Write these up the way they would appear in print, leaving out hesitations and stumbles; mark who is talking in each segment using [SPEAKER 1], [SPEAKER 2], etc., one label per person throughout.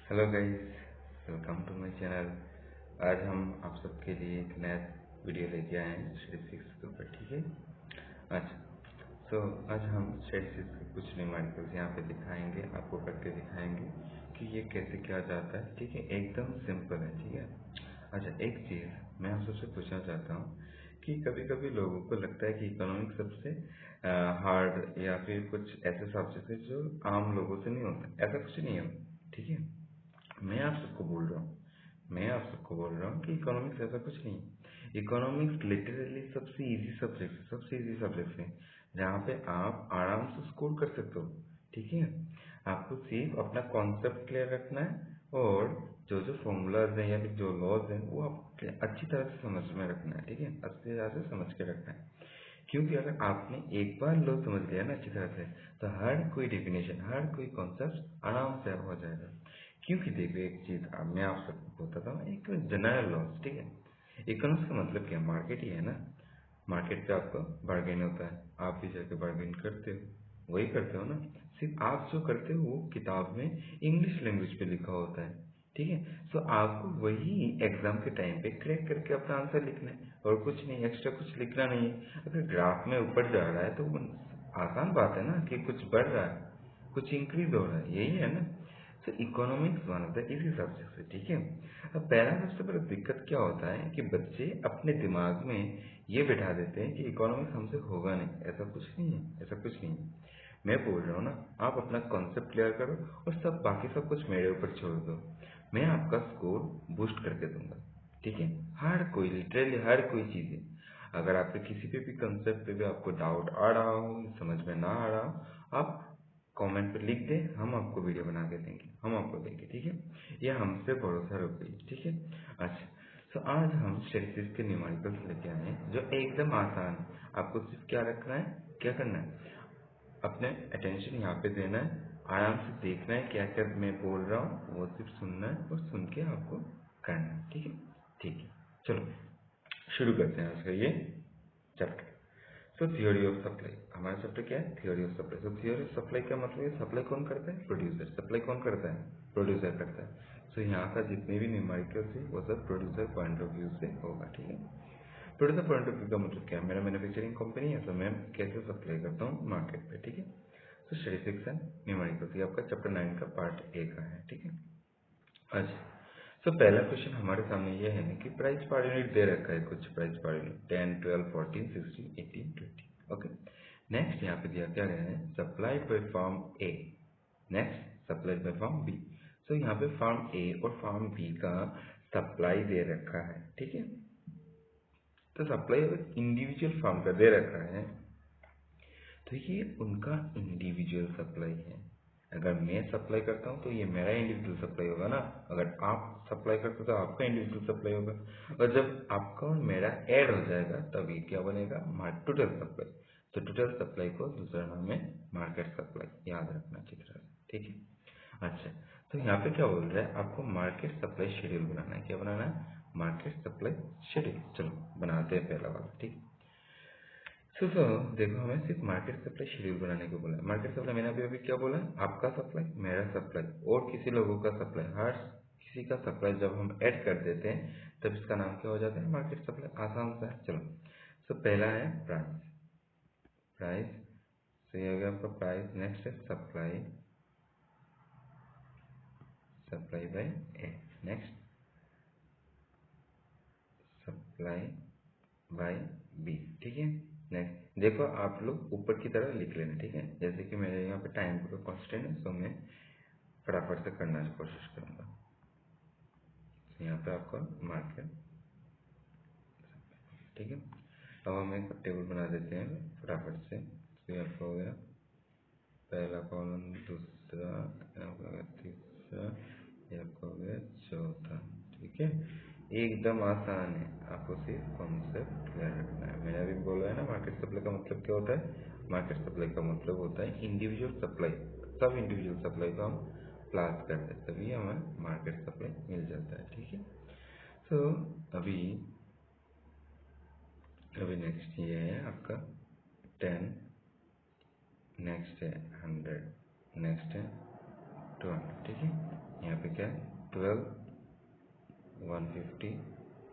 [SPEAKER 1] Hello guys, welcome to my channel. आज हम आप सबके लिए एक नया वीडियो लेके आए हैं स्टैटिस्टिक्स के ऊपर। ठीक है। अच्छा, आज हम स्टैटिस्टिक्स के कुछ न्यूमेरिकल्स यहाँ पे दिखाएंगे, आपको करके दिखाएंगे कि ये कैसे किया जाता है। ठीक है, एकदम सिंपल है। ठीक है। अच्छा, एक चीज़ मैं आप सबसे पूछना चाहता हूँ कि कभी कभी लोगों को लगता है कि इकोनॉमिक्स सबसे हार्ड या फिर कुछ ऐसे सब्जेक्ट है जो आम लोगों से नहीं होता। ऐसा कुछ नहीं है। ठीक है। मैं आप सबको बोल रहा हूँ कि इकोनॉमिक्स ऐसा कुछ नहीं है। इकोनॉमिक्स लिटरली सबसे इजी सब्जेक्ट है जहाँ पे आप आराम से स्कोर कर सकते हो। ठीक है। आपको सिर्फ अपना कॉन्सेप्ट क्लियर रखना है और जो जो फॉर्मूलाज हैं या फिर जो लॉज हैं वो आपको अच्छी तरह से समझ में रखना है। ठीक है, अच्छी तरह से समझ के रखना है। क्योंकि अगर आपने एक बार लॉ समझ लिया ना अच्छी तरह से, तो हर कोई डेफिनेशन, हर कोई कॉन्सेप्ट आराम से हो जाएगा। क्योंकि देखो, एक चीज मैं आप सबको बताता हूँ, एक जनरल लॉस। ठीक है। इकोनॉमिक्स का मतलब क्या, मार्केट ही है ना। मार्केट पे आपका बार्गेन होता है, आप भी जाके बार्गेन करते हो, वही करते हो ना। सिर्फ आप जो करते हो वो किताब में इंग्लिश लैंग्वेज पे लिखा होता है। ठीक है। सो आपको वही एग्जाम के टाइम पे क्रैक करके अपना आंसर लिखना है और कुछ नहीं, एक्स्ट्रा कुछ लिखना नहीं है। अगर ग्राफ में ऊपर जा रहा है तो वो आसान बात है ना कि कुछ बढ़ रहा है, कुछ इंक्रीज हो रहा है, यही है ना। तो economics one of the easy subject है। ठीक है। अब पहला सबसे बड़ा दिक्कत क्या होता है कि बच्चे अपने दिमाग में ये बिठा देते हैं कि इकोनॉमिक्स हमसे होगा नहीं। ऐसा कुछ नहीं है, ऐसा कुछ नहीं है। मैं बोल रहा हूँ ना, आप अपना कॉन्सेप्ट क्लियर करो और सब बाकी सब कुछ मेरे ऊपर छोड़ दो। मैं आपका स्कोर बूस्ट करके दूंगा। ठीक है। हर कोई, लिटरली हर कोई चीज़ है। अगर आपके किसी पे भी कंसेप्ट पे भी आपको डाउट आ रहा हो, समझ में ना आ रहा हो, आप कमेंट पे लिख दे, हम आपको वीडियो बना के देंगे, हम आपको देंगे। ठीक है। ये हमसे भरोसा रखिए। ठीक है। अच्छा, तो आज हम स्टैटिस्टिक्स के न्यूमेरिकल्स लेके आए हैं जो एकदम आसान है। आपको सिर्फ क्या रखना है, क्या करना है, अपने अटेंशन यहाँ पे देना है, आराम से देखना है क्या क्या मैं बोल रहा हूँ, वो सिर्फ सुनना है और सुन के आपको करना है। ठीक है। ठीक है। चलो शुरू करते हैं आज का ये chapter. So theory of supply, हमारा चैप्टर क्या है, theory of supply. So theory of supply का मतलब है सप्लाई कौन करता है, प्रोड्यूसर। सप्लाई कौन करता है, प्रोड्यूसर करता है। सो यहाँ का जितने भी न्यूमेरिकल्स है वो सब प्रोड्यूसर पॉइंट ऑफ व्यू से होगा। ठीक है। प्रोड्यूसर पॉइंट ऑफ व्यू का मतलब क्या है, मेरा मैन्युफैक्चरिंग कंपनी है तो मैं कैसे सप्लाई करता हूँ मार्केट पे। ठीक है। तो स्टैटिस्टिक्स एंड न्यूमेरिकल्स, ये आपका चैप्टर 9 का पार्ट ए का है। ठीक है। अच्छा, तो पहला क्वेश्चन हमारे सामने ये है कि प्राइस पर यूनिट दे रखा है, कुछ price per unit 10, 12, 14, 16, 18, 20। Okay. Next यहाँ पे दिया क्या गया है, supplied by farm A, next supplied by farm B. So यहाँ पे फार्म ए और फार्म बी का सप्लाई दे रखा है। ठीक है। तो सप्लाई अगर इंडिविजुअल फार्म का दे रखा है तो ये उनका इंडिविजुअल सप्लाई है। अगर मैं सप्लाई करता हूँ तो ये मेरा इंडिविजुअल सप्लाई होगा ना। अगर आप सप्लाई करते हो तो आपका इंडिविजुअल सप्लाई होगा। और जब आपका और मेरा ऐड हो जाएगा तब ये क्या बनेगा, टोटल सप्लाई। तो टोटल सप्लाई को दूसरा नाम है मार्केट सप्लाई, याद रखना अच्छी तरह से। ठीक है। अच्छा, तो यहाँ पे क्या बोल रहा है, आपको मार्केट सप्लाई शेड्यूल बनाना है। क्या बनाना है, मार्केट सप्लाई शेड्यूल। चलो बनाते हैं पहला वाला। ठीक है। सो देखो, हमें सिर्फ मार्केट सप्लाई शेड्यूल बनाने को बोला है। मार्केट सप्लाई मैंने अभी अभी क्या बोला है, आपका सप्लाई, मेरा सप्लाई और किसी लोगों का सप्लाई, हर किसी का सप्लाई जब हम ऐड कर देते हैं तब इसका नाम क्या हो जाता है, मार्केट सप्लाई। आसान सा है। चलो, सो पहला है प्राइस। प्राइस तो ये हो गया आपका प्राइस। नेक्स्ट है supply, supply by A. Next supply by B. ठीक है। नेक्स्ट देखो, आप लोग ऊपर की तरह लिख लेना। ठीक है। जैसे कि मेरे यहाँ पे टाइम का कांस्टेंट है तो मैं फटाफट से करने की कोशिश करूंगा। तो यहाँ पे आपका मार्केट, ठीक है। अब हम एक टेबल बना देते हैं फटाफट से। तो ये आपका हो गया पहला कॉलम, दूसरा, ये आपका हो गया तीसरा, ये आपका हो गया चौथा। ठीक है। एकदम आसान है, आपको सिर्फ कॉन्सेप्ट क्लियर रखना है। मैंने अभी बोला है ना, मार्केट सप्लाई का मतलब क्या होता है, मार्केट सप्लाई का मतलब होता है इंडिविजुअल सप्लाई। सब इंडिविजुअल सप्लाई को हम प्लास करते हैं तभी हमें मार्केट सप्लाई मिल जाता है। ठीक है। तो अभी अभी नेक्स्ट ये है आपका 10, नेक्स्ट है 100, नेक्स्ट है 200। ठीक है। यहाँ पे क्या है 12 150,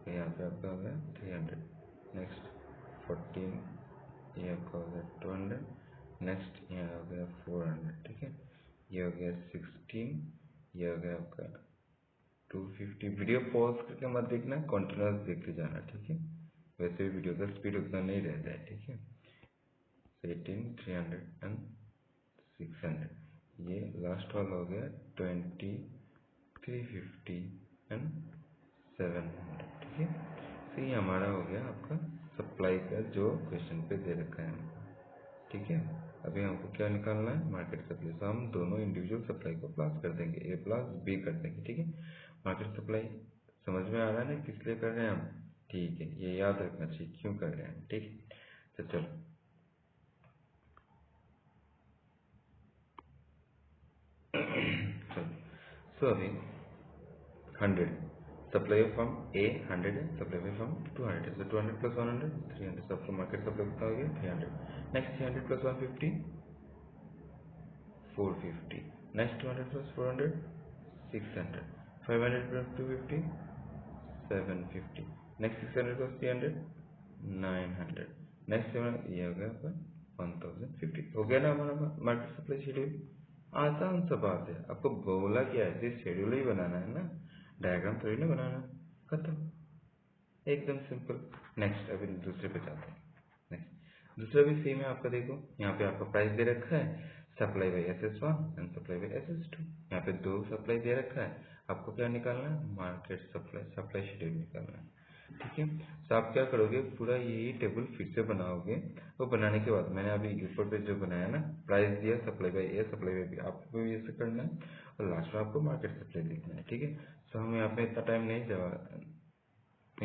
[SPEAKER 1] यहाँ पे आपका हो गया 300, नेक्स्ट 14, ये आपका हो गया 200, नेक्स्ट यहाँ हो गया 400, ठीक है। ये हो गया 16, ये हो गया आपका 250। वीडियो पॉज करके मत देखना, कंटिन्यूस देखते जाना, ठीक है। वैसे भी वीडियो का स्पीड उतना नहीं रहता है, ठीक है। 18, 300 एंड 600, ये लास्ट वाला हो गया 20, 350 एंड 700, ठीक है। तो ये हमारा हो गया आपका सप्लाई का जो क्वेश्चन पे दे रखा है हमको, ठीक है। अभी हमको क्या निकालना है, मार्केट सप्लाई। तो हम दोनों इंडिविजुअल सप्लाई को प्लस कर देंगे, ए प्लस बी कर देंगे, ठीक है। मार्केट सप्लाई समझ में आ रहा है ना किस लिए कर रहे हैं हम, ठीक है। ये याद रखना चाहिए क्यों कर रहे हैं, ठीक है। तो चलो सो अभी 100 सप्लाई फ्रॉम ए 100 है, सप्लाई फ्रॉम 200 है। सो 200 प्लस 100 300, सबको मार्केट सप्लाई कितना हो गया 300। Next 300 plus 150 450, next 200 plus 400 600, 500 plus 250 750, next 600 plus 300 900, next 700, ये हो गया आपका 1050। हो गया ना हमारा मार्केट सप्लाई शेड्यूल। आसान सा बात है, आपको बोला क्या है, सिर्फ शेड्यूल ही बनाना है ना, डायग्राम थोड़ी ना बनाना, खत्म, एकदम सिंपल। नेक्स्ट अभी दूसरे पे जाते हैं। नेक्स्ट दूसरा भी सेम है आपका, देखो यहाँ पे आपका प्राइस दे रखा है, supply by SS1 and supply by SS2। यहाँ पे दो सप्लाई दे रखा है, आपको क्या निकालना है, मार्केट सप्लाई, सप्लाई शेड्यूल निकालना है, ठीक है। तो आप क्या करोगे, पूरा यही टेबल फिर से बनाओगे। वो बनाने के बाद मैंने अभी ऊपर पे जो बनाया ना, प्राइस दिया, supply by A supply by B, आपको भी ऐसे करना है, और लास्ट में आपको मार्केट सप्लाई लिखना है, ठीक है। तो हम यहाँ पे इतना टाइम नहीं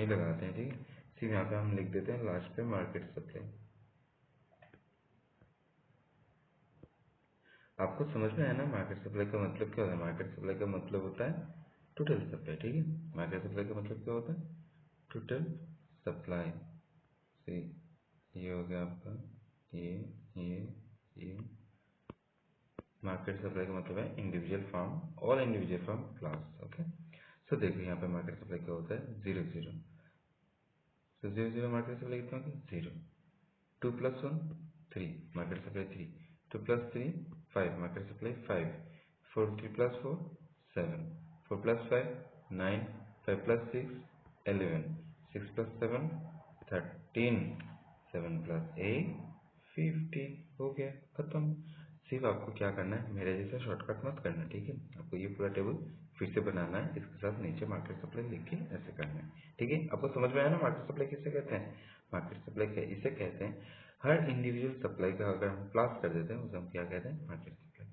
[SPEAKER 1] लगाते हैं, ठीक है। सिर्फ यहाँ पे हम लिख देते हैं लास्ट पे मार्केट सप्लाई। आपको समझ में आया ना मार्केट सप्लाई का मतलब क्या होता है। मार्केट सप्लाई का मतलब होता है टोटल सप्लाई, ठीक है। मार्केट सप्लाई का मतलब क्या होता है, टोटल सप्लाई। सी ये हो गया आपका, ये मार्केट सप्लाई का मतलब है इंडिविजुअल फॉर्म और इंडिविजुअल फॉर्म क्लास, ओके। सो देखो यहाँ पे मार्केट सप्लाई क्या होता है 0 0। सो 0 0 मार्केट सप्लाई कितना होगा 0। 2 plus 1 3 market supply 3, 2 plus 3 5 market supply 5, 4 3 plus 4 7, 4 plus 5 9, 5 plus 6 11, 6 plus 7 13, 7 plus 8 15, हो गया खत्म। सिर्फ आपको क्या करना है, मेरे जैसा शॉर्टकट मत करना, ठीक है। आपको ये पूरा टेबल फिर से बनाना है, इसके साथ नीचे मार्केट सप्लाई लिख के ऐसे करना है, ठीक है। आपको समझ में आया ना मार्केट सप्लाई किसे कहते हैं। मार्केट सप्लाई क्या इसे कहते हैं, हर इंडिविजुअल सप्लाई का अगर हम क्लास कर देते हैं उसे हम क्या कहते हैं, मार्केट सप्लाई,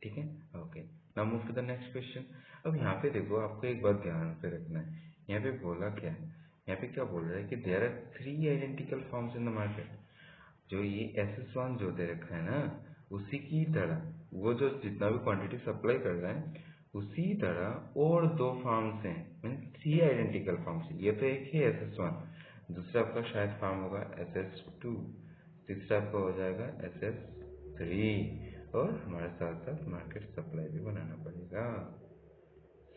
[SPEAKER 1] ठीक है। Okay, now move to the next question. अब यहाँ पे देखो, आपको एक बात ध्यान पे रखना है, यहाँ पे बोला क्या है, यहाँ पे क्या बोल रहा है कि there are 3 identical forms in the market. जो ये SS1 जो दे रखा है ना, उसी की तरह वो जो जितना भी क्वांटिटी सप्लाई कर रहा है, उसी तरह और दो फॉर्म्स हैं, मीन 3 आइडेंटिकल फॉर्म्स। ये तो एक ही SS1, दूसरा आपका शायद फॉर्म होगा SS2, तीसरा आपका हो जाएगा SS3, और हमारे साथ साथ मार्केट सप्लाई भी बनाना पड़ेगा।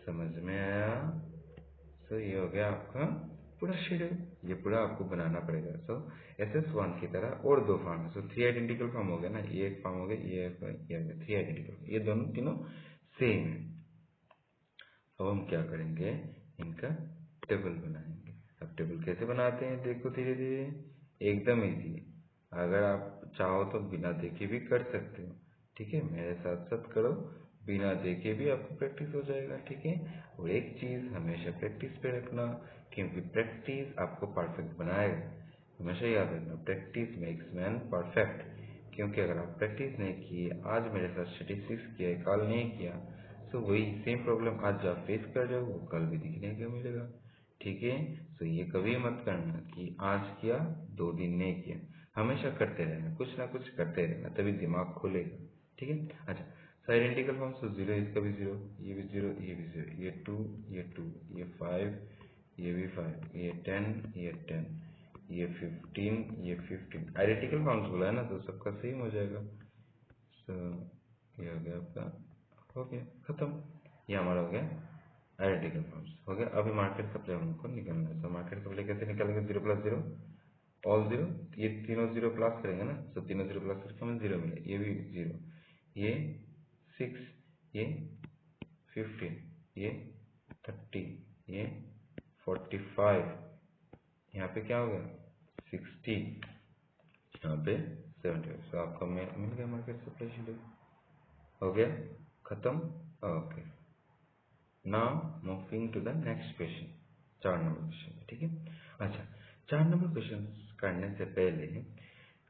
[SPEAKER 1] समझ में आया। सो ये हो गया आपका पूरा शेड्यूल, ये पूरा आपको बनाना पड़ेगा। सो SS1 की तरह और दो फॉर्म है, सो 3 आइडेंटिकल फॉर्म हो गया ना, ये एक फॉर्म हो गया, ये एक, ये 3 आइडेंटिकल, ये दोनों तीनों सेम है। अब हम क्या करेंगे, इनका टेबल बनाएंगे। अब टेबल कैसे बनाते हैं देखो, धीरे धीरे, एकदम इजी है। अगर आप चाहो तो बिना देखे भी कर सकते हो, ठीक है। मेरे साथ साथ करो, बिना देखे भी आपको प्रैक्टिस हो जाएगा, ठीक है। और एक चीज़ हमेशा प्रैक्टिस पे रखना, क्योंकि प्रैक्टिस आपको परफेक्ट बनाएगा। हमेशा याद रखना, प्रैक्टिस मेक्स मैन परफेक्ट। क्योंकि अगर आप प्रैक्टिस नहीं किए, आज मेरे साथ स्टेटिस्टिक्स किया, कल नहीं किया, तो वही सेम प्रॉब्लम आज जो आप फेस कर रहे हो वो कल भी दिखने को मिलेगा, ठीक है। तो ये कभी मत करना कि आज किया 2 दिन नहीं किया, हमेशा करते रहना, कुछ ना कुछ करते रहना, तभी दिमाग खुलेगा, ठीक है। अच्छा, तो आइडेंटिकल फॉर्म, तो 0 इसका भी 0, ये भी 0, ये भी 0, ये 2, ये 2, ये 5, ये भी 5, ये 10, ये 10, ये 15, ये 15। आइडेंटिकल फॉर्म्स बोला है ना, तो सबका सेम हो जाएगा। सो ये हो गया आपका, हो गया खत्म, ये हमारा हो गया आइडेंटिकल फॉर्म्स हो गया। अभी मार्केट सप्लाई हमको निकलना है, तो मार्केट सप्लाई कैसे निकालेंगे, 0 + 0 ऑल 0, ये तीनों 0 प्लस करेंगे ना, तो तीनों 0 प्लस करके हमें 0 मिले, ये भी 0, ये 6, ये 15, ये 30, ये 45, यहाँ पे क्या हो गया 60, यहाँ पे 70। तो आपका मिल गया मार्केट सप्लाई शेड्यूल, हो गया खत्म। Okay, now moving to the next question, 4 number question, ठीक है। अच्छा, 4 नंबर क्वेश्चन करने से पहले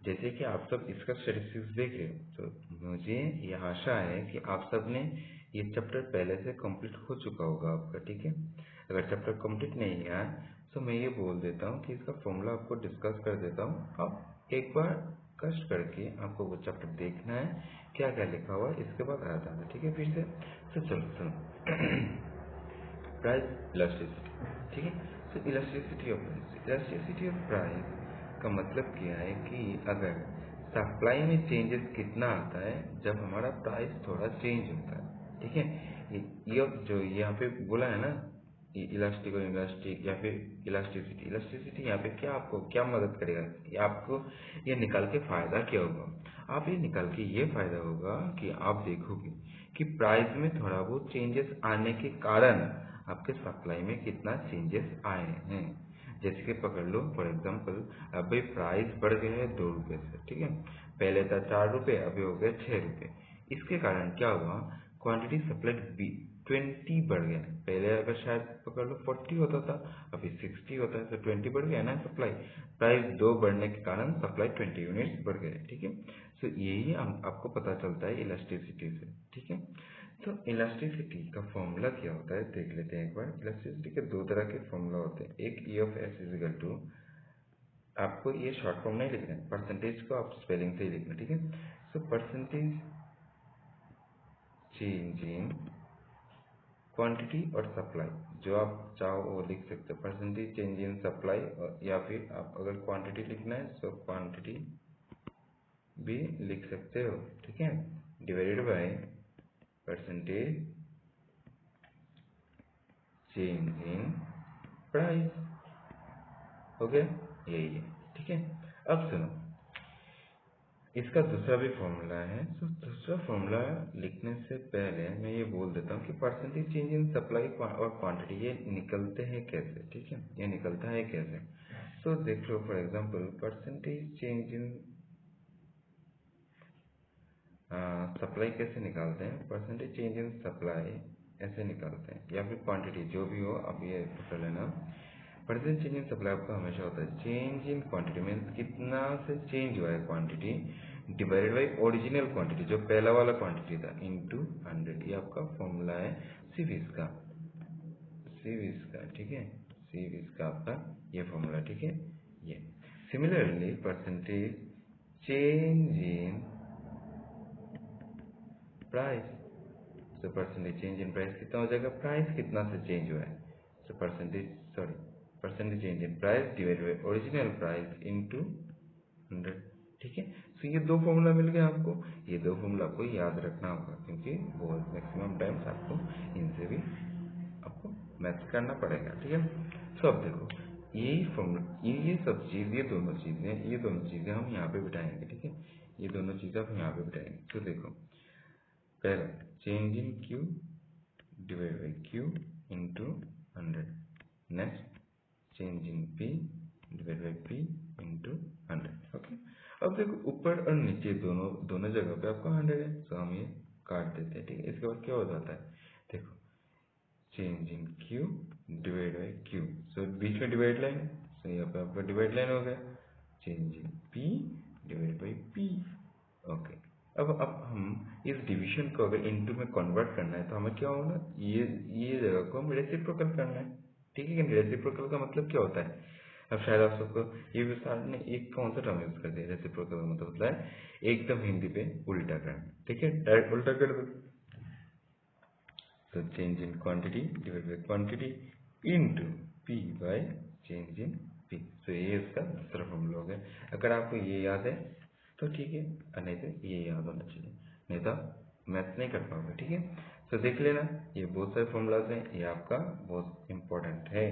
[SPEAKER 1] जैसे कि आप सब इसका स्टैटिस्टिक्स देख रहे हो, तो मुझे यह आशा है कि आप सब ने ये चैप्टर पहले से कंप्लीट हो चुका होगा आपका, ठीक है। अगर चैप्टर कंप्लीट नहीं है तो मैं ये बोल देता हूँ कि इसका फॉर्मूला आपको डिस्कस कर देता हूँ। अब एक बार कष्ट करके आपको वो चैप्टर देखना है, क्या क्या लिखा हुआ है, इसके बाद आ जाना, ठीक है। फिर से तो चलो सुनो। प्राइस इलास्टिसिटी, ठीक है। तो इलास्टिसिटी ऑफ प्राइस का मतलब क्या है कि अगर सप्लाई में चेंजेस कितना आता है जब हमारा प्राइस थोड़ा चेंज होता है, ठीक है। ये जो यहाँ पे बोला है ना, इलास्टिक और इलास्टिक या फिर इलास्टिसिटी, इलास्टिसिटी यहाँ पे क्या आपको क्या मदद करेगा, ये आपको ये निकाल के फायदा क्या होगा, आप ये निकाल के ये फायदा होगा कि आप देखोगे कि प्राइस में थोड़ा बहुत चेंजेस आने के कारण आपके सप्लाई में कितना चेंजेस आए हैं। जैसे कि पकड़ लो फॉर एग्जांपल, अभी प्राइस बढ़ गया है 2 रुपये से, ठीक है। पहले था 4 रुपये, अभी हो गया 6 रुपये। इसके कारण क्या हुआ, क्वांटिटी सप्लाई 20 बढ़ गया। पहले अगर शायद पकड़ लो 40 होता था, अभी 60 होता है, तो 20 बढ़ गया ना सप्लाई। प्राइस 2 बढ़ने के कारण सप्लाई 20 यूनिट्स बढ़ गए, ठीक है। तो यही आपको पता चलता है इलास्टिसिटी से, ठीक है। तो इलास्टिसिटी का फॉर्मूला क्या होता है देख लेते हैं एक बार। इलास्टिसिटी के 2 तरह के फॉर्मूला होते हैं, एक E of S is equal to, आपको ये शॉर्ट फॉर्म नहीं लिखना है, परसेंटेज को आप स्पेलिंग से ही लिखना, ठीक है। So percentage change in quantity और सप्लाई, जो आप चाहो वो लिख सकते हो, परसेंटेज चेंज इन सप्लाई, या फिर आप अगर क्वांटिटी लिखना है तो क्वांटिटी भी लिख सकते हो, ठीक है, divided by percentage change in price, हो गया, यही है, ठीक है। अब सुनो, इसका दूसरा भी फॉर्मूला है। तो दूसरा फॉर्मूला लिखने से पहले मैं ये बोल देता हूँ कि परसेंटेज चेंज इन सप्लाई और क्वांटिटी ये निकलते हैं कैसे, ठीक है, ये निकलता है कैसे। तो देख लो for example, percentage change in supply कैसे निकालते हैं, परसेंटेज चेंज इन सप्लाई ऐसे निकालते हैं, या फिर क्वांटिटी जो भी हो, अब ये पकड़ लेना। परसेंटेज चेंज इन सप्लाई आपका हमेशा होता है चेंज इन क्वांटिटी, मीन्स कितना से चेंज हुआ है quantity, divided by original quantity जो पहला वाला क्वांटिटी था, इनटू 100। ये आपका फॉर्मूला है सीवीज का, ठीक है, सीवीज का आपका ये फॉर्मूला, ठीक है। ये similarly percentage change in price, तो परसेंटेज चेंज इन प्राइस कितना हो जाएगा, प्राइस कितना से चेंज हुआ है, तो percentage change in price divide by original price into 100, ठीक है। तो ये 2 फॉर्मूला मिल गए आपको, ये 2 फॉर्मूला आपको याद रखना होगा, क्योंकि बहुत मैक्सिमम टाइम्स आपको इनसे भी आपको मैथ करना पड़ेगा, ठीक है। तो अब देखो, यही फॉर्मूला, ये सब चीज़, ये दोनों चीज़ें हम यहाँ पे बिठाएंगे, ठीक है। ये दोनों चीज़ें हम यहाँ पे बिठाएंगे। तो देखो, पहला change in Q divide by Q into 100, next change in P divide by P into 100, okay. अब देखो, ऊपर और नीचे दोनों जगह पे आपका 100 है, तो हम ये काट देते हैं, ठीक है। इसके बाद क्या हो जाता है, देखो, change in Q divide by Q, सो बीच में डिवाइड लाइन, सो यहाँ पे आपका डिवाइड लाइन हो गया, change in P divide by P, okay. अब हम इस डिवीजन को अगर इनटू में कन्वर्ट करना है तो हमें क्या होगा, ये जगह को हम रेसिप्रोकल करना है, ठीक है। रेसिप्रोकल का मतलब क्या होता है, अब शायद आप सबको ये भी सर ने एक कौन सा टर्म यूज कर दिया, रेसिप्रोकल का मतलब होता है एकदम हिंदी पे उल्टा करना, ठीक है, डायरेक्ट उल्टा कर दो। तो change in quantity divide by quantity into P by change in P, तो ये इसका दूसरा फॉर्मूला हो गया। अगर आपको ये याद है तो ठीक है, और नहीं तो ये याद होना चाहिए, नहीं तो मैथ नहीं कर पाओगे, ठीक है। तो देख लेना, ये बहुत सारे फॉर्मूलाज हैं, ये आपका बहुत इंपॉर्टेंट है,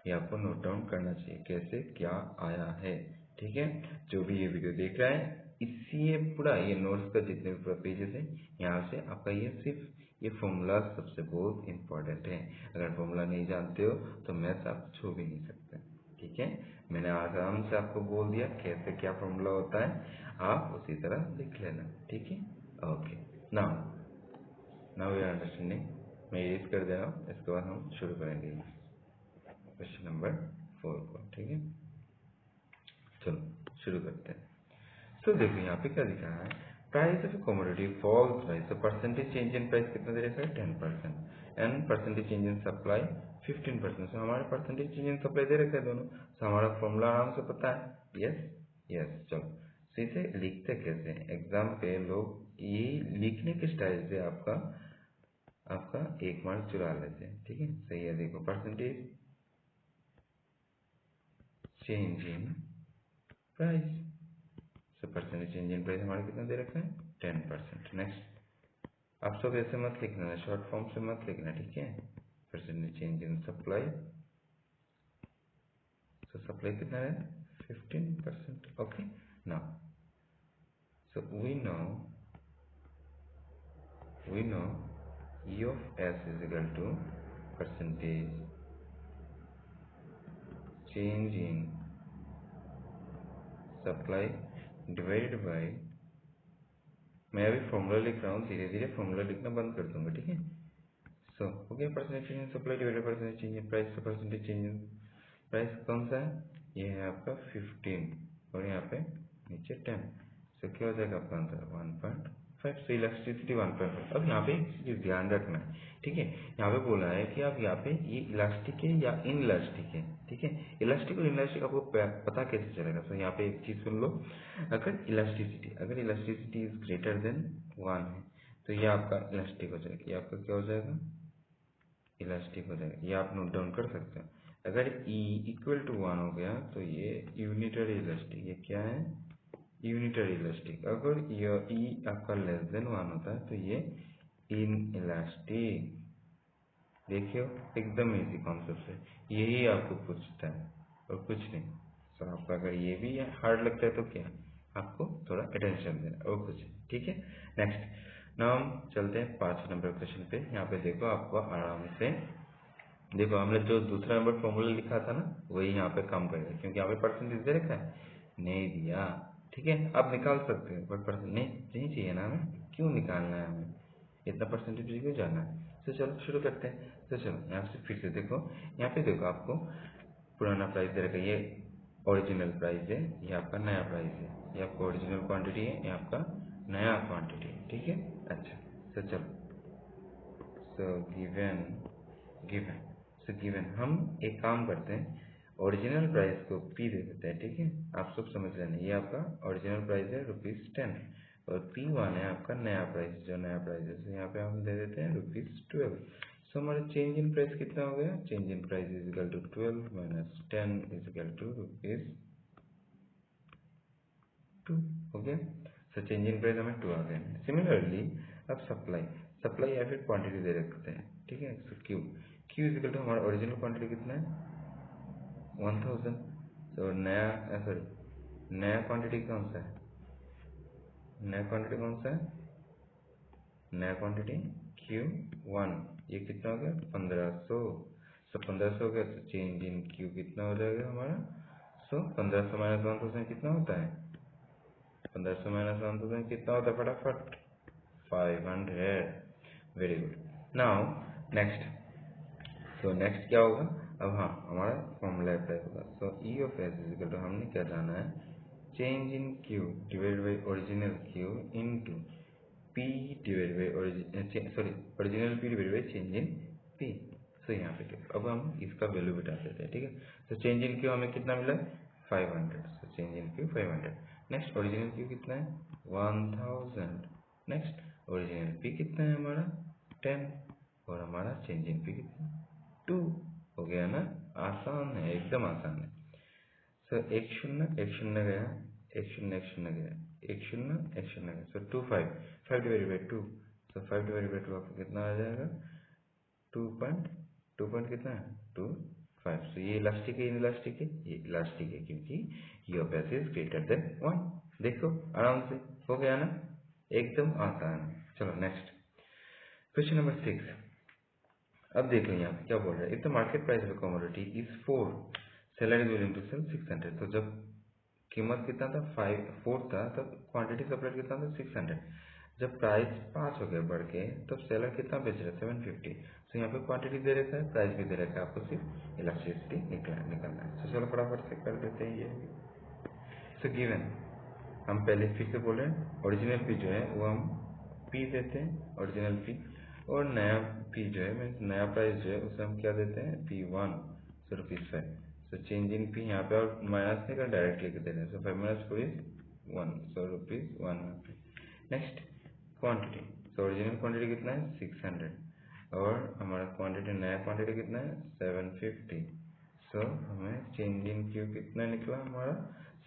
[SPEAKER 1] ये आपको नोट डाउन करना चाहिए कैसे क्या आया है। ठीक है, जो भी ये वीडियो देख रहा है, इसी ये पूरा ये नोट्स का जितने भी पूरा पेजेस है, यहाँ से आपका ये सिर्फ ये फॉर्मूला सबसे बहुत इंपॉर्टेंट है। अगर फॉर्मूला नहीं जानते हो तो मैथ्स आप छू भी नहीं सकते। ठीक है, मैंने आराम से आपको बोल दिया कैसे क्या फॉर्मूला होता है, आप उसी तरह लिख लेना। ठीक है, okay. Now we are understanding. मैं इरेज कर दे रहा हूँ, इसके बाद हम शुरू करेंगे क्वेश्चन नंबर 4 को। ठीक है, चलो शुरू करते हैं। तो देखो यहाँ पे क्या लिखा है, price of commodity falls by, तो परसेंटेज चेंज इन प्राइस कितना दे रखा है 10%, and percentage change in supply 15%। So हमारे परसेंटेज चेंज इन सप्लाई दे रखे हैं दोनों, सो हमारा फॉर्मूला आराम से पता है। यस यस, चलो। सो इसे लिखते कैसे हैं, एग्जाम पे लोग ये लिखने के स्टाइल से आपका एक मार्क चुरा लेते हैं। ठीक है, सही है। देखो, percentage change in price, so percentage change in price हमारा कितना दे रखा है 10%। नेक्स्ट, आप सब ऐसे मत लिखना है, शॉर्ट फॉर्म से मत लिखना। ठीक है, percentage change in supply, so supply कितना है 15%। Okay, now so we know E of S is equal to percentage change in supply divided by, मैं अभी फॉर्मूला लिख रहा हूँ, धीरे धीरे फॉर्मूला लिखना बंद कर दूंगा। ठीक है, सो हो गया, percentage change in supply divided percentage change in price. तो परसेंटेज चेंज इन प्राइस कौन सा है, ये है आपका 15 और यहाँ पे नीचे 10, सो क्या हो जाएगा आपका आंसर 1.5। सो इलास्टिसिटी 1.5। अब यहाँ पे एक चीज ध्यान रखना है। ठीक है, यहाँ पे बोला है कि आप यहाँ पे ये इलास्टिक है या इन इलास्टिक है। ठीक है, इलास्टिक और इलास्टिक आपको पता कैसे चलेगा। सो यहाँ पे एक चीज सुन लो, अगर इलास्टिसिटी इज ग्रेटर देन 1 है तो ये आपका इलास्टिक हो जाएगा, ये आपका क्या हो जाएगा इलास्टिक हो जाएगा। ये आप नोट डाउन कर सकते हो। अगर E इक्वल टू 1 हो गया तो ये यूनिटरी इलास्टिक, ये क्या है यूनिटरी इलास्टिक। अगर ये E आपका लेस देन 1 होता है तो ये इन इलास्टिक। देखियो, एकदम इजी कॉन्सेप्ट है, यही आपको पूछता है और कुछ नहीं। तो आपका अगर ये भी हार्ड लगता है तो क्या, आपको थोड़ा अटेंशन देना और कुछ। ठीक है, नेक्स्ट। नाउ हम चलते हैं 5 नंबर क्वेश्चन पे। यहाँ पे देखो, आपको आराम से देखो, हमने जो दूसरा नंबर फॉर्मूला लिखा था ना, वही यहाँ पे काम करेगा, क्योंकि यहाँ पे परसेंटेज दे रखा है, नहीं दिया। ठीक है, आप निकाल सकते हो, बट परसेंट नहीं चाहिए ना हमें, क्यों निकालना है हमें, इतना परसेंटेज क्यों जाना है। तो चलो शुरू करते हैं। तो चलो यहाँ से फिर से देखो, यहाँ पे देखो आपको पुराना प्राइस दे रखा है, ये ओरिजिनल प्राइस है, ये आपका नया प्राइस है, ये आपका ओरिजिनल क्वांटिटी है, ये आपका नया क्वांटिटी है। ठीक है, अच्छा। तो चलो, सो गिवन गिवन हम एक काम करते हैं, ओरिजिनल प्राइस को P दे देते हैं। ठीक है, आप सब समझ लेना, ये आपका ओरिजिनल प्राइस है ₹10 और P1 है आपका नया प्राइस, जो नया प्राइस है। तो यहाँ पे हम दे देते हैं ₹12। सो हमारा चेंज इन प्राइस कितना हो गया, change in price is equal to 12 minus 10 is equal to ₹2 हो गया। सो चेंज इन प्राइस हमें 2 आ गया। सिमिलरली अब सप्लाई या फिर क्वांटिटी दे रखते हैं। ठीक है, सो क्यू इज इक्वल टू, हमारा ओरिजिनल क्वांटिटी कितना है 1000। तो नया क्वांटिटी कौन सा है, नया क्वांटिटी कौन सा है, नया क्वांटिटी Q1, ये कितना हो गया 1500। सो 1500 हो गया, तो चेंज इन Q कितना हो जाएगा हमारा, सो 1500 माइनस 1000 कितना होता है, 1500 माइनस 1000 कितना होता है, फटाफट 500। Very good. नाउ नेक्स्ट, तो नेक्स्ट क्या होगा, अब हाँ हमारा फॉर्मूला अप्लाई होगा। So E of S is equal to, हमने क्या जाना है, change in Q divide by original Q into P divide by original P divide by change in P। So यहाँ पे देखो, अब हम इसका वैल्यू बिठा देते हैं। ठीक है, तो चेंज इन Q हमें कितना मिला 500, so change in Q 500। Next, original Q कितना है 1000। नेक्स्ट, ओरिजिनल P कितना है हमारा 10 और हमारा चेंज इन P कितना 2 हो गया ना। आसान है, एकदम आसान है। सर एक शून्य गया, एक शून्य गया, एक शून्य गया, सो 2 5 डिवाइडेड बाई 2, तो 5 डिवाइड बाई 2 आपको कितना आ जाएगा, 2 कितना है 2.5। तो ये इलास्टिक है, इनइलास्टिक है, ये इलास्टिक है क्योंकि ई of S is greater than 1। देखो आराम से हो गया ना, एकदम आसान। चलो नेक्स्ट क्वेश्चन नंबर 6। अब देखो यहाँ पे क्या बोल रहा है, if the market price of commodity is 4, seller is willing to sell 600। तो जब कीमत कितना था 4 था, तब क्वांटिटी सप्लाइड कितना था 600। जब प्राइस 5 हो गया बढ़ के, तब सेलर कितना बेच रहा है 750। तो यहाँ पे क्वांटिटी दे रखा है, प्राइस भी दे रखा है, आपको सिर्फ इलास्टिसिटी निकलना है। तो चलो फटाफट से कर देते हैं ये। सो गिवन, हम पहले फिर से बोले ओरिजिनल पी जो है वो हम पी देते हैं, ओरिजिनल पी, और नया पी जो है मीन्स नया प्राइस जो है उसे हम क्या देते हैं P1, so ₹5। So change in P यहाँ पे और माइनस नहीं कर, डायरेक्ट लिख दे रहे हैं। सो 5 - 4 = 1, सो ₹1। Next quantity, so original quantity कितना है 600 और हमारा क्वांटिटी नया क्वांटिटी कितना है 750। सो हमें चेंज इन क्यू कितना निकला हमारा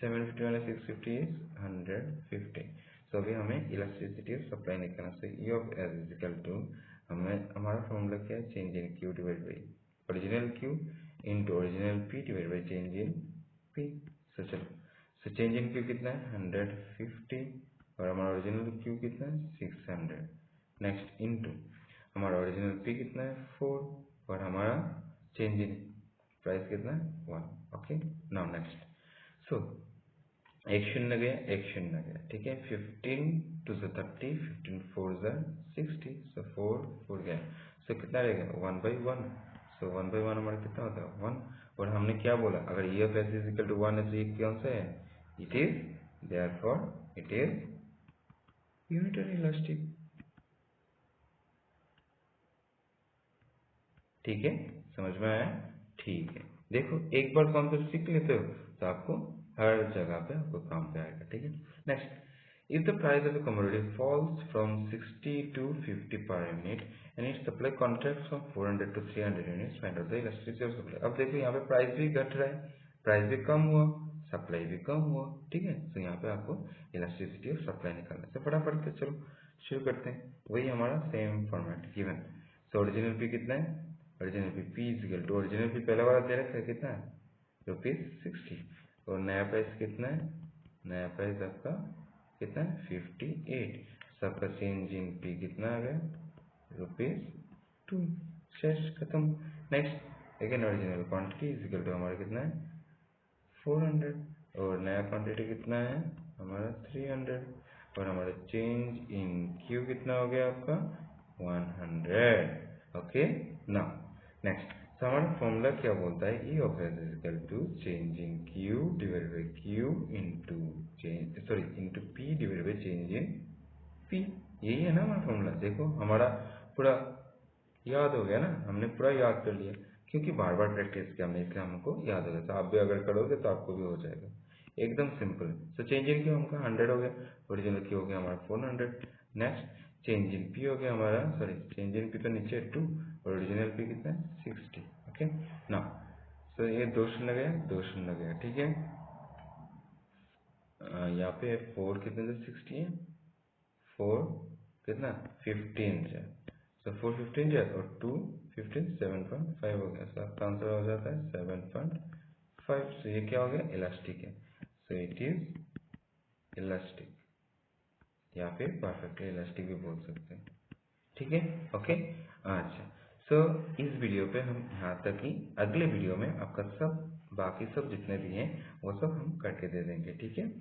[SPEAKER 1] 750 - 650 = 150। सो अभी हमें इलास्टिसिटी ऑफ सप्लाई निकालना। So E of S is equal to, हमें हमारा फॉर्मूला क्या है, change in Q divide by original Q into original P divide by change in P. So चलो, सो चेंज इन क्यू कितना है 150 और हमारा ओरिजिनल क्यू कितना है 600। नेक्स्ट इंटू हमारा ओरिजिनल पी कितना है 4 और हमारा चेंज इन प्राइस कितना है 1। Okay, now next. सो एक शून्य गया, एक शून्य गया, ठीक है। 15 2 × 30, 15 4 × 60। सो 4 गया, सो कितना रहेगा 1/1। सो 1/1 हमारा कितना होता है 1। और हमने क्या बोला, अगर E of S is equal to 1 है तो ये कौन सा है, it is therefore it is unitary elastic. ठीक है, समझ में आया, ठीक है। देखो एक बार कॉन्सेप्ट सीख लेते हो तो आपको हर जगह पे आपको काम पे आएगा। ठीक है, next, if the price of a commodity falls from 60 to 50 per unit and its supply contracts from 400 to 300 units, find out the elasticity of supply। अब देखो यहाँ पे प्राइस भी घट रहा है, प्राइस भी कम हुआ, सप्लाई भी कम हुआ। ठीक है, तो यहाँ पे आपको इलास्टिसिटी ऑफ सप्लाई निकालना है। तो फटाफट से चलो शुरू करते हैं, वही हमारा same format given. So original P कितना है, original P is equal to, original P पहला वाला दे रखा है कितना है ₹60 और नया प्राइस कितना है, नया प्राइस आपका कितना है 58। सबका चेंज इन पी कितना आ गया ₹2। शेष खत्म। Next again original quantity is equal to हमारा कितना है 400 और नया क्वांटिटी कितना है हमारा 300 और हमारा चेंज इन क्यू कितना हो गया आपका 100। ओके, नाउ नेक्स्ट, तो हमारा फॉर्मूला क्या बोलता है, E of S is equal to change in Q divide by Q into into P divide by change in P. यही है ना हमारा फॉर्मूला। देखो हमारा पूरा याद हो गया ना, हमने पूरा याद कर लिया क्योंकि बार बार प्रैक्टिस किया हमने, इसलिए हमको याद हो गया। तो आप भी अगर करोगे तो आपको भी हो जाएगा, एकदम सिंपल। तो चेंज इन क्यू हमका 100 हो गया, ओरिजिनल क्यू हो गया हमारा 400। नेक्स्ट चेंज इन पी हो गया हमारा, चेंज इन पी तो नीचे 2 और ओरिजिनल पी कितना है 60। ओके, नाउ सो ये 2 शून्य गया, 2 शून्य गया। ठीक है, यहाँ पे 4 कितने से 60 है, 4 कितना 15 है, तो 4 15 है और 2 15 7.5 हो गया। सो आपका आंसर हो जाता है 7.5। सो ये क्या हो गया इलास्टिक है। सो इट इज इलास्टिक या फिर परफेक्टली इलास्टिक भी बोल सकते हैं। ठीक है, ओके, अच्छा। सो इस वीडियो पे हम यहाँ तक ही, अगले वीडियो में आपका सब बाकी सब जितने भी हैं वो सब हम करके दे देंगे। ठीक है,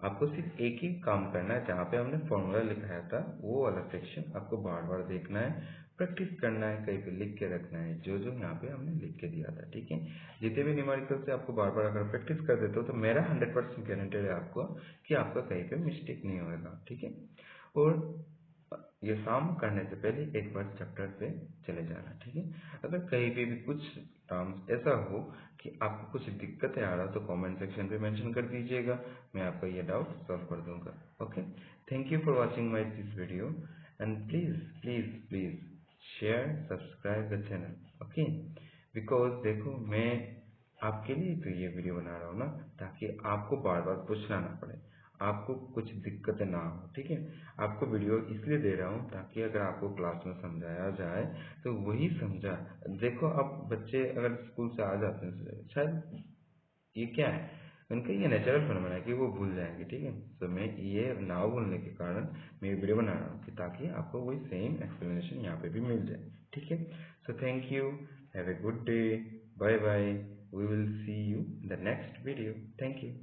[SPEAKER 1] आपको सिर्फ एक ही काम करना है, जहाँ पे हमने फॉर्मूला लिखाया था वो वाला सेक्शन आपको बार बार देखना है, प्रैक्टिस करना है, कहीं पे लिख के रखना है जो जो यहाँ पे हमने लिख के दिया था। ठीक है, जितने भी न्यूमेरिकल से आपको बार बार अगर प्रैक्टिस कर देते हो तो मेरा 100% गारंटेड है आपको कि आपका कहीं पे मिस्टेक नहीं होगा। ठीक है, और ये काम करने से पहले एक बार चैप्टर पे चले जाना। ठीक है, अगर कहीं पे भी कुछ टर्म्स ऐसा हो कि आपको कुछ दिक्कतें आ रहा तो कमेंट सेक्शन पे मेंशन कर दीजिएगा, मैं आपका ये डाउट सॉल्व कर दूंगा। Okay, thank you for watching my this video and please please please share subscribe the channel. Okay, because देखो मैं आपके लिए तो ये वीडियो बना रहा हूँ ना, ताकि आपको बार बार पूछना ना पड़े। आपको कुछ दिक्कत ना हो। ठीक है, आपको वीडियो इसलिए दे रहा हूँ ताकि अगर आपको क्लास में समझाया जाए तो वही समझा। देखो अब बच्चे अगर स्कूल से आ जाते हैं शायद, ये क्या है, उनका ये नेचुरल फिनोमेना है कि वो भूल जाएंगे। ठीक है, तो मैं ये ना भूलने के कारण मैं वीडियो बना रहा हूँ कि ताकि आपको वही सेम एक्सप्लेनेशन यहाँ पे भी मिल जाए। ठीक है, so thank you, have a good day, bye bye, we will see you in the next video. Thank you.